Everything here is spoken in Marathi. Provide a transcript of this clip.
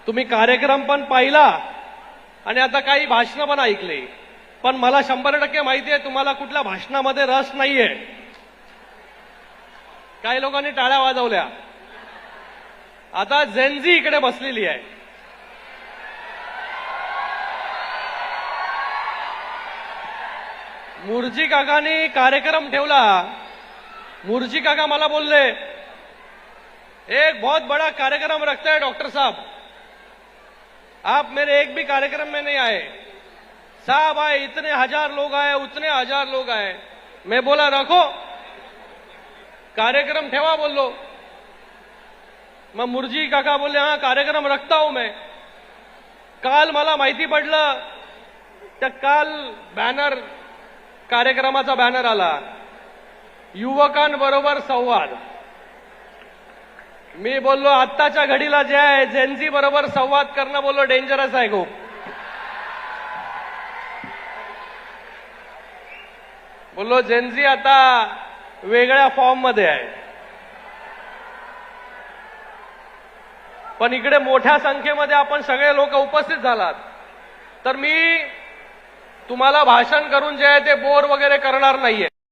तुम्ही कार्यक्रम पण पाहिला आणि आता काही भाषणं पण ऐकली, पण मला 100% माहिती आहे तुम्हाला कुठल्या भाषणामध्ये रस नाहीये. काही लोकांनी टाळ्या वाजवल्या. आता जेनझी इकडे बसलेली आहे. मुर्जी काकांनी कार्यक्रम ठेवला. मुर्जी काका मला बोलले, एक बहुत बड़ा कार्यक्रम रखते हैं डॉक्टर साहब, आप मेरे एक भी कार्यक्रम में नहीं आए. साहब आए, इतने हजार लोग आए, उतने हजार लोग आए. मैं बोला रखो, कार्यक्रम ठेवा बोलो. मग मुर्जी काका बोलले हाँ कार्यक्रम रखता हूं मैं. काल मला माहिती पडलं तर काल बॅनर, कार्यक्रमाचा बॅनर आला, युवकांबरोबर संवाद. मी बोललो आत्ताच्या घडीला जे आहे जेनझी बरोबर संवाद करणं बोललो डेंजरस आहे खूप. बोललो जेनझी आता वेगळ्या फॉर्म मध्ये आहे. पण इकडे मोठ्या संख्येमध्ये आपण सगळे लोक उपस्थित झालात, तर मी तुम्हाला भाषण करून जे आहे ते बोर वगैरे करणार नाहीये.